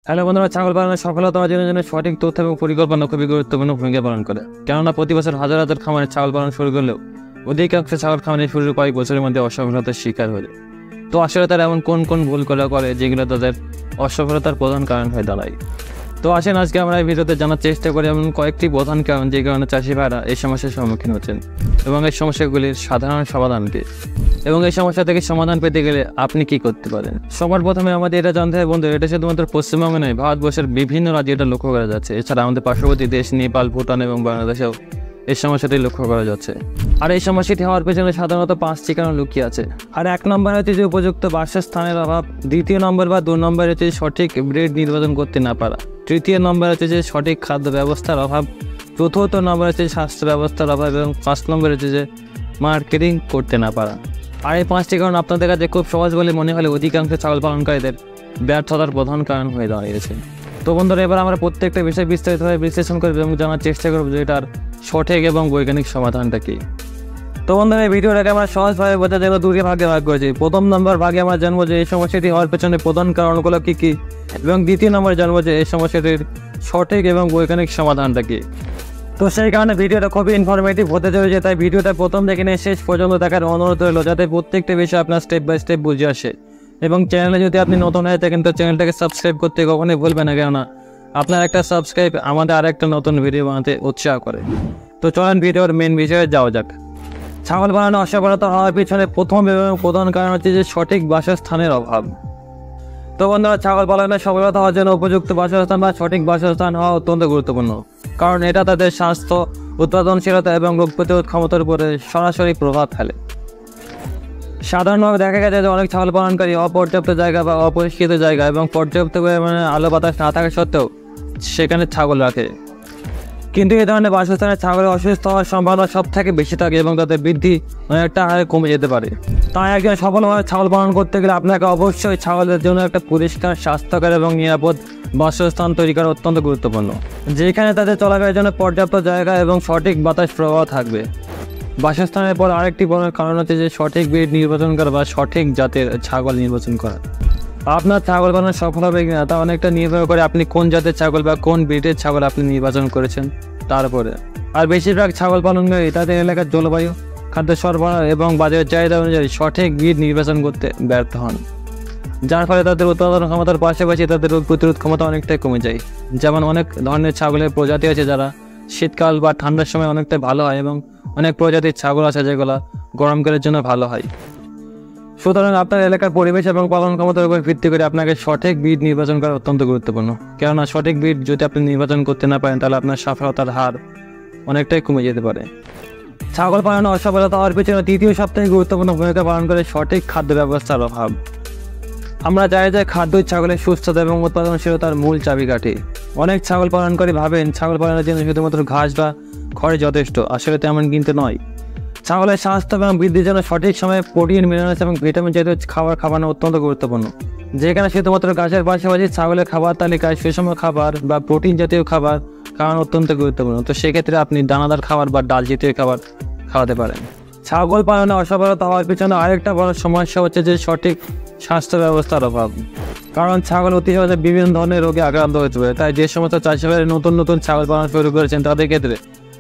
Hello বন্ধুরা, ছাগল পালনের সফলতা অর্জনের জন্য সঠিক তথ্য এবং পরিকল্পনা খুবই গুরুত্বপূর্ণ ভূমিকা পালন করে। কেননা প্রতি বছর হাজার হাজার খামারে ছাগল পালন শুরু করলেও অধিকাংশ ছাগল খামারে শুরুর কয়েক বছরের মধ্যে অসফলতার শিকার হয়ে। তো আসলে তারা এমন কোন কোন ভুল করে যেগুলো তাদের অসফলতার প্রধান কারণ হয়ে দাঁড়ায়। তো আসেন আজকে আমরা এই ভিডিওতে জানার চেষ্টা করি এমন কয়েকটি প্রধান কারণ যে কারণে চাষি ভাইরা এই সমস্যার সম্মুখীন হচ্ছেন এবং এই সমস্যাগুলির সাধারণ সমাধান কি, এবং এই সমস্যা থেকে সমাধান পেতে গেলে আপনি কি করতে পারেন। সবার প্রথমে আমাদের এটা জানতে হবে বন্ধু, এটা শুধুমাত্র পশ্চিমবঙ্গে নয়, ভারতবর্ষের বিভিন্ন রাজ্যে এটা লক্ষ্য করা যাচ্ছে। এছাড়া আমাদের পার্শ্ববর্তী দেশ নেপাল, ভুটান এবং বাংলাদেশেও এই সমস্যাটি লক্ষ্য করা যাচ্ছে। আর এই সমস্যাটি হওয়ার পেছনে সাধারণত 5টি কারণ লুকিয়ে আছে। আর 1 নম্বর হচ্ছে যে উপযুক্ত বাসস্থানের অভাব, 2য় নম্বর বা 2 নম্বর হচ্ছে সঠিক ব্রিড নির্বাচন করতে না পারা, 3য় নম্বর হচ্ছে যে সঠিক খাদ্য ব্যবস্থার অভাব, 4th নম্বর হচ্ছে স্বাস্থ্য ব্যবস্থার অভাব এবং 5 নম্বর হচ্ছে যে মার্কেটিং করতে না পারা। আর এই 5টি কারণ আপনাদের কাছে খুব সহজ বলে মনে হলে অধিকাংশ ছাগল পালনকারীদের ব্যর্থতার প্রধান কারণ হয়ে দাঁড়িয়েছে। তো বন্ধুরা, এবার আমরা প্রত্যেকটা বিষয় বিস্তারিতভাবে বিশ্লেষণ করব এবং জানার চেষ্টা করব যে এটার সঠিক এবং বৈজ্ঞানিক সমাধানটা কী। তো বন্ধুরা, এই ভিডিওটাকে আমরা সহজভাবে বোঝাতে গেলে 2 ভাগে ভাগ করেছি। প্রথম নম্বর ভাগে আমরা জানবো যে এই সমস্যাটি হওয়ার পেছনে প্রধান কারণগুলো কী কী, এবং 2য় নম্বরে জানবো যে এই সমস্যাটির সঠিক এবং বৈজ্ঞানিক সমাধানটা কী। তো সেই কারণে ভিডিওটা খুবই ইনফরমেটিভ হতে চলেছে, তাই ভিডিওটা প্রথম থেকে নিয়ে শেষ পর্যন্ত দেখার অনুরোধ রইল, যাতে প্রত্যেকটা বিষয় আপনার স্টেপ বাই স্টেপ বুঝে আসে। এবং চ্যানেলে যদি আপনি নতুন হয়ে থাকেন তো চ্যানেলটাকে সাবস্ক্রাইব করতে কখনোই ভুলবেন না, কেননা আপনার একটা সাবস্ক্রাইব আমাদের আরেকটা নতুন ভিডিও বানাতে উৎসাহ করে। তো চলেন ভিডিওর মেন বিষয়ে যাওয়া যাক। ছাগল পালনে অসফলতা হওয়ার পিছনে প্রথম এবং প্রধান কারণ হচ্ছে যে সঠিক বাসস্থানের অভাব। তো বন্ধুরা, ছাগল পালনে সফলতা হওয়ার জন্য উপযুক্ত বাসস্থান বা সঠিক বাসস্থান হওয়া অত্যন্ত গুরুত্বপূর্ণ, কারণ এটা তাদের স্বাস্থ্য, উৎপাদনশীলতা এবং রোগ প্রতিরোধ ক্ষমতার উপরে সরাসরি প্রভাব ফেলে। সাধারণভাবে দেখা গেছে যে অনেক ছাগল পালনকারী অপর্যাপ্ত জায়গা বা অপরিষ্কৃত জায়গা এবং পর্যাপ্ত পরিমাণে আলো বাতাস না থাকা সত্ত্বেও সেখানে ছাগল রাখে, কিন্তু এই ধরনের বাসস্থানে ছাগলের অসুস্থ হওয়ার সম্ভাবনা সব থেকে বেশি থাকে এবং তাদের বৃদ্ধি অনেকটা হারে কমে যেতে পারে। তাই একজন সফলভাবে ছাগল পালন করতে গেলে আপনাকে অবশ্যই ছাগলের জন্য একটা পরিষ্কার, স্বাস্থ্যকর এবং নিরাপদ বাসস্থান তৈরি করা অত্যন্ত গুরুত্বপূর্ণ, যেখানে তাদের চলাফেরার জন্য পর্যাপ্ত জায়গা এবং সঠিক বাতাস প্রবাহ থাকবে। বাসস্থানের পর আরেকটি বড় কারণ হচ্ছে যে সঠিক ব্রিড নির্বাচন করা বা সঠিক জাতের ছাগল নির্বাচন করা। আপনার ছাগল পালন সফল হবে কিনা তা অনেকটা নির্ভর করে আপনি কোন জাতের ছাগল বা কোন ব্রিডের ছাগল আপনি নির্বাচন করেছেন তার উপরে। আর বেশিরভাগ ছাগল পালনকারী তাদের এলাকার জলবায়ু, খাদ্য সরবরাহ এবং বাজারের চাহিদা অনুযায়ী সঠিক ব্রিড নির্বাচন করতে ব্যর্থ হন, যার ফলে তাদের উৎপাদন ক্ষমতার পাশাপাশি তাদের রোগ প্রতিরোধ ক্ষমতা অনেকটাই কমে যায়। যেমন অনেক ধরনের ছাগলের প্রজাতি আছে যারা শীতকাল বা ঠান্ডার সময় অনেকটাই ভালো হয়, এবং অনেক প্রজাতির ছাগল আছে যেগুলো গরমকালের জন্য ভালো হয়। সুতরাং আপনার এলাকার পরিবেশ এবং পালন ক্ষমতার উপর ভিত্তি করে আপনাকে সঠিক ব্রিড নির্বাচন করা অত্যন্ত গুরুত্বপূর্ণ, কেননা সঠিক ব্রিড যদি আপনি নির্বাচন করতে না পারেন তাহলে আপনার সফলতার হার অনেকটাই কমে যেতে পারে। ছাগল পালনে অসফলতা হওয়ার পিছনে 3য় সবথেকে গুরুত্বপূর্ণ ভূমিকা পালন করে সঠিক খাদ্য ব্যবস্থার অভাব। আমরা জানি যে খাদ্যই ছাগলের সুস্থতা এবং উৎপাদনশীলতার মূল চাবিকাঠি। অনেক ছাগল পালনকারী ভাবেন ছাগল পালনের জন্য শুধুমাত্র ঘাস বা খড় যথেষ্ট, আসলে তেমন কিন্তু নয়। ছাগলের স্বাস্থ্য এবং বৃদ্ধির জন্য সঠিক সময়ে প্রোটিন, মিনারেলস এবং ভিটামিন জাতীয় খাবার খাওয়ানো অত্যন্ত গুরুত্বপূর্ণ, যেখানে শুধুমাত্র ঘাসের পাশাপাশি ছাগলের খাবার তালিকায় সুষম খাবার বা প্রোটিন জাতীয় খাবার খাওয়ানো অত্যন্ত গুরুত্বপূর্ণ। তো সেক্ষেত্রে আপনি দানাদার খাবার বা ডাল জাতীয় খাবার খাওয়াতে পারেন। ছাগল পালনে অসফলতা হওয়ার পিছনে আরেকটা বড় সমস্যা হচ্ছে যে সঠিক স্বাস্থ্য ব্যবস্থার অভাব, কারণ ছাগল অতি সহজে বিভিন্ন ধরনের রোগে আক্রান্ত হতে পারে। তাই যে সমস্ত চাষিভাইরা নতুন নতুন ছাগল পালন শুরু করেছেন তাদের ক্ষেত্রে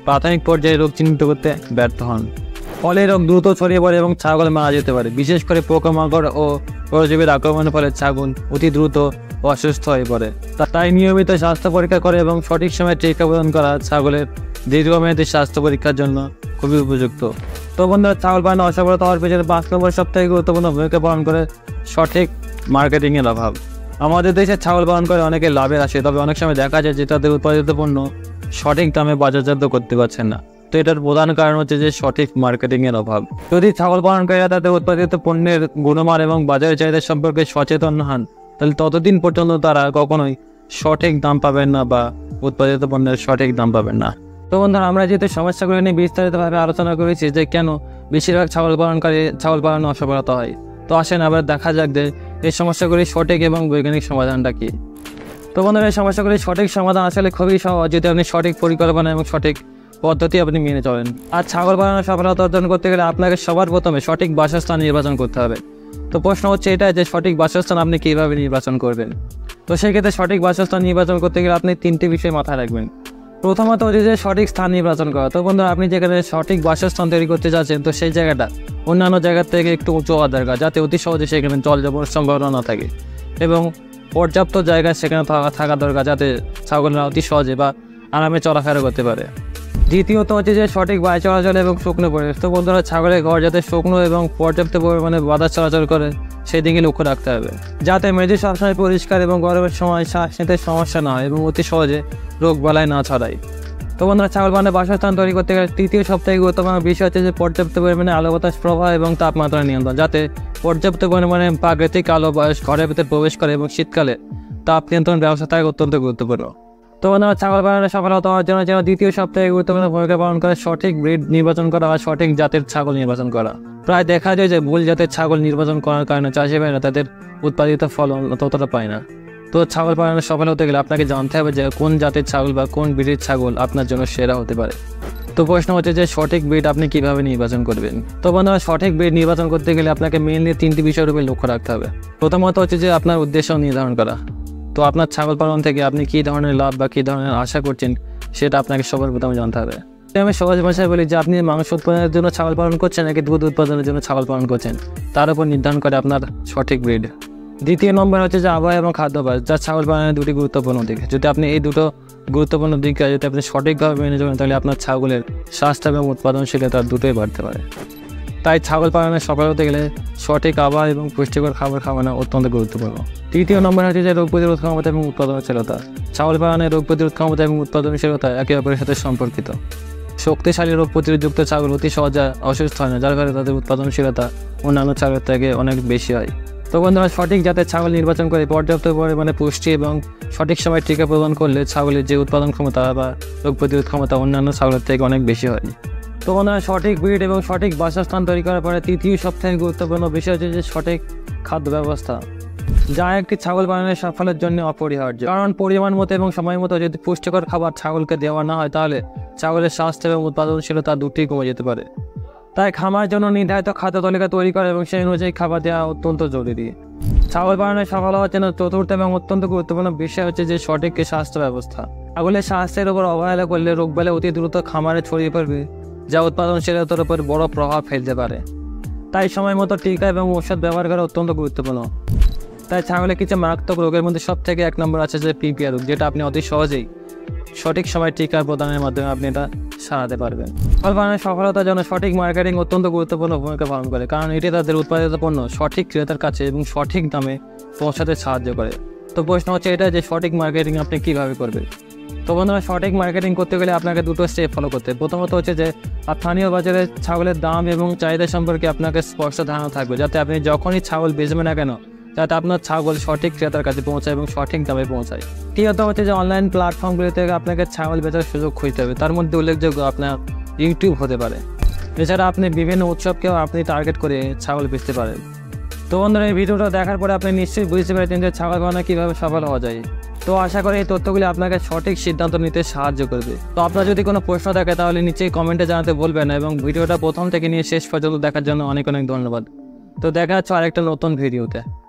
প্রাথমিক পর্যায়ে রোগ চিহ্নিত করতে ব্যর্থ হন, ফলে রোগ দ্রুত ছড়িয়ে পড়ে এবং ছাগল মারা যেতে পারে। বিশেষ করে পোকামাকড় ও পরজীবীর আক্রমণের ফলে ছাগল অতি দ্রুত অসুস্থ হয়ে পড়ে। তাই নিয়মিত স্বাস্থ্য পরীক্ষা করে এবং সঠিক সময়ে টিকা প্রদান করা ছাগলের দীর্ঘমেয়াদী স্বাস্থ্য পরীক্ষার জন্য খুবই উপযুক্ত। তো বন্ধুরা, ছাগল পালনে অসফলতা হওয়ার পেছনে 5 নম্বর সবথেকে গুরুত্বপূর্ণ ভূমিকা পালন করে সঠিক মার্কেটিংয়ের অভাব। আমাদের দেশে ছাগল পালন করে অনেকে লাভের আসে, তবে অনেক সময় দেখা যায় যে তাদের উৎপাদিত পণ্য সঠিক দামে বাজারজাত করতে পারছেন না। তো এটার প্রধান কারণ হচ্ছে যে সঠিক মার্কেটিংয়ের অভাব। যদি ছাগল পালনকারীরা তাদের উৎপাদিত পণ্যের গুণমান এবং বাজারের চাহিদা সম্পর্কে সচেতন হন, তাহলে ততদিন পর্যন্ত তারা কখনোই সঠিক দাম পাবেন না বা উৎপাদিত পণ্যের সঠিক দাম পাবেন না। তো বন্ধুরা, আমরা যেহেতু সমস্যাগুলো নিয়ে বিস্তারিতভাবে আলোচনা করেছি যে কেন বেশিরভাগ ছাগল পালনে অসফলতা হয়, তো আসেন আবার দেখা যাক যে এই সমস্যাগুলির সঠিক এবং বৈজ্ঞানিক সমাধানটা কী। তো বন্ধুরা, এই সমস্যাগুলির সঠিক সমাধান আসলে খুবই সহজ, যদি আপনি সঠিক পরিকল্পনা এবং সঠিক পদ্ধতি আপনি মেনে চলেন। আর ছাগল পালনের সফলতা অর্জন করতে গেলে আপনাকে সবার প্রথমে সঠিক বাসস্থান নির্বাচন করতে হবে। তো প্রশ্ন হচ্ছে এটা যে সঠিক বাসস্থান আপনি কীভাবে নির্বাচন করবেন। তো সেক্ষেত্রে সঠিক বাসস্থান নির্বাচন করতে গেলে আপনি 3টি বিষয় মাথায় রাখবেন। প্রথমত হচ্ছে যে সঠিক স্থান নির্বাচন করা। তো বন্ধুরা, আপনি যেখানে সঠিক বাসস্থান তৈরি করতে যাচ্ছেন, তো সেই জায়গাটা অন্যান্য জায়গার থেকে একটু উঁচু হওয়া দরকার, যাতে অতি সহজে সেখানে জল জমার সম্ভাবনা না থাকে, এবং পর্যাপ্ত জায়গায় সেখানে থাকা দরকার, যাতে ছাগলরা অতি সহজে বা আরামে চলাফেরা করতে পারে। দ্বিতীয়ত হচ্ছে যে সঠিক বায়ু চলাচল এবং শুকনো পরিবেশ। তো বন্ধুরা, ছাগলের ঘর যাতে শুকনো এবং পর্যাপ্ত পরিমাণে বাতাস চলাচল করে সেই দিকে লক্ষ্য রাখতে হবে, যাতে মেঝে সবসময় পরিষ্কার এবং গরমের সময় শ্বাস নিতে সমস্যা না হয় এবং অতি সহজে রোগ বালাই না ছড়ায়। তো বন্ধুরা, ছাগল পালনের বাসস্থান তৈরি করতে গেলে তৃতীয় সবথেকে গুরুত্বপূর্ণ বিষয় হচ্ছে যে পর্যাপ্ত পরিমাণে আলো বাতাস প্রবাহ এবং তাপমাত্রা নিয়ন্ত্রণ, যাতে পর্যাপ্ত পরিমাণে প্রাকৃতিক আলো বাতাস ঘরের ভিতরে প্রবেশ করে, এবং শীতকালে তাপ নিয়ন্ত্রণ ব্যবস্থা থাকে অত্যন্ত গুরুত্বপূর্ণ। তো বন্ধুরা, ছাগল পালনের সফলতা হওয়ার জন্য যেন দ্বিতীয় সপ্তাহে গুরুত্বপূর্ণ ভূমিকা পালন করে সঠিক ব্রিড নির্বাচন করা বা সঠিক জাতের ছাগল নির্বাচন করা। প্রায় দেখা যায় যে ভুল জাতের ছাগল নির্বাচন করার কারণে চাষি ভাইরা তাদের উৎপাদিত ফলন ততটা পায় না। তো ছাগল পালনের সফল হতে গেলে আপনাকে জানতে হবে যে কোন জাতের ছাগল বা কোন ব্রিডের ছাগল আপনার জন্য সেরা হতে পারে। তো প্রশ্ন হচ্ছে যে সঠিক ব্রিড আপনি কিভাবে নির্বাচন করবেন। তো বন্ধুরা, সঠিক ব্রিড নির্বাচন করতে গেলে আপনাকে মেইনলি 3টি বিষয়ের উপর লক্ষ্য রাখতে হবে। প্রথমত হচ্ছে যে আপনার উদ্দেশ্য নির্ধারণ করা। তো আপনার ছাগল পালন থেকে আপনি কী ধরনের লাভ বা কী ধরনের আশা করছেন সেটা আপনাকে সবার প্রথমে জানতে হবে। আমি সহজ ভাষায় বলি যে আপনি মাংস উৎপাদনের জন্য ছাগল পালন করছেন নাকি দুধ উৎপাদনের জন্য ছাগল পালন করছেন, তার উপর নির্ধারণ করে আপনার সঠিক ব্রিড। দ্বিতীয় নম্বর হচ্ছে যে আবহাওয়া এবং খাদ্যাভ্যাস, যা ছাগল পালনের দুটি গুরুত্বপূর্ণ দিক। যদি আপনি এই দুটো গুরুত্বপূর্ণ দিককে যদি আপনি সঠিকভাবে মেনে চলেন, তাহলে আপনার ছাগলের স্বাস্থ্য এবং উৎপাদনশীলতা দুটোই বাড়তে পারে। তাই ছাগল পালনের সফল হতে গেলে সঠিক আবহাওয়া এবং পুষ্টিকর খাবার খাওয়ানো অত্যন্ত গুরুত্বপূর্ণ। তৃতীয় নম্বর হচ্ছে যে রোগ প্রতিরোধ ক্ষমতা এবং উৎপাদনশীলতা। ছাগল পালনের রোগ প্রতিরোধ ক্ষমতা এবং উৎপাদনশীলতা একে অপরের সাথে সম্পর্কিত। শক্তিশালী রোগ প্রতিরোধযুক্ত ছাগল অতি সহজে অসুস্থ হয় না, যার কারণে তাদের উৎপাদনশীলতা অন্যান্য ছাগলের থেকে অনেক বেশি হয়। তো বন্ধুরা, সঠিক জাতের ছাগল নির্বাচন করে পর্যাপ্ত পরিমাণে পুষ্টি এবং সঠিক সময় টিকা প্রদান করলে ছাগলের যে উৎপাদন ক্ষমতা বা রোগ প্রতিরোধ ক্ষমতা অন্যান্য ছাগলের থেকে অনেক বেশি হয়। তো বন্ধুরা, সঠিক ব্রিড এবং সঠিক বাসস্থান তৈরি করার পরে তৃতীয় সবথেকে গুরুত্বপূর্ণ বিষয় হচ্ছে যে সঠিক খাদ্য ব্যবস্থা, যা একটি ছাগল পালনের সাফল্যের জন্য অপরিহার্য। কারণ পরিমাণ মতো এবং সময় মতো যদি পুষ্টিকর খাবার ছাগলকে দেওয়া না হয়, তাহলে ছাগলের স্বাস্থ্য এবং উৎপাদনশীলতা দুটিই কমে যেতে পারে। তাই খামারের জন্য নির্ধারিত খাদ্য তালিকা তৈরি করা এবং সেই অনুযায়ী খাবার দেওয়া অত্যন্ত জরুরি। ছাগল পালনের সফল হওয়ার জন্য চতুর্থ এবং অত্যন্ত গুরুত্বপূর্ণ বিষয় হচ্ছে যে সঠিক স্বাস্থ্য ব্যবস্থা। ছাগলের স্বাস্থ্যের উপর অবহেলা করলে রোগবালাই অতি দ্রুত খামারে ছড়িয়ে পড়বে, যা উৎপাদনশীলতার উপর বড় প্রভাব ফেলতে পারে। তাই সময় মতো টিকা এবং ঔষধ ব্যবহার করা অত্যন্ত গুরুত্বপূর্ণ। তাই ছাগলের কিছু মারাত্মক রোগের মধ্যে সবথেকে 1 নম্বর আছে যে পিপিআর রোগ, যেটা আপনি অতি সহজেই সঠিক সময় টিকা প্রদানের মাধ্যমে আপনি এটা সারাতে পারবেন। ছাগল পালনের সফলতার জন্য সঠিক মার্কেটিং অত্যন্ত গুরুত্বপূর্ণ ভূমিকা পালন করে, কারণ এটি তাদের উৎপাদিত পণ্য সঠিক ক্রেতার কাছে এবং সঠিক দামে পৌঁছাতে সাহায্য করে। তো প্রশ্ন হচ্ছে এটা যে সঠিক মার্কেটিং আপনি কীভাবে করবেন। তো বন্ধুরা, সঠিক মার্কেটিং করতে গেলে আপনাকে দুটো স্টেপ ফলো করতে। প্রথমত হচ্ছে যে স্থানীয় বাজারে ছাগলের দাম এবং চাহিদা সম্পর্কে আপনাকে স্পষ্ট ধারণা থাকবে, যাতে আপনি যখনই ছাগল বেচবেন না কেন, যাতে আপনার ছাগল সঠিক ক্রেতার কাছে পৌঁছায় এবং সঠিক দামে পৌঁছায়। তৃতীয়ত হচ্ছে যে অনলাইন প্ল্যাটফর্মগুলি থেকে আপনাকে ছাগল বেচার সুযোগ খুঁজতে হবে। তার মধ্যে উল্লেখযোগ্য আপনার ইউটিউব হতে পারে। এছাড়া আপনি বিভিন্ন উৎসবকেও আপনি টার্গেট করে ছাগল বেচতে পারেন। তো বন্ধুরা, এই ভিডিওটা দেখার পরে আপনি নিশ্চয়ই বুঝতে পেরেছেন যে ছাগল পালনে কীভাবে সফল হওয়া যায়। তো আশা করি এই তথ্যগুলি আপনাকে সঠিক সিদ্ধান্ত নিতে সাহায্য করবে। তো আপনার যদি কোনো প্রশ্ন থাকে তাহলে নিচেই কমেন্টে জানাতে বলবেন, এবং ভিডিওটা প্রথম থেকে নিয়ে শেষ পর্যন্ত দেখার জন্য অনেক অনেক ধন্যবাদ। তো দেখা হচ্ছে আরেকটা নতুন ভিডিওতে।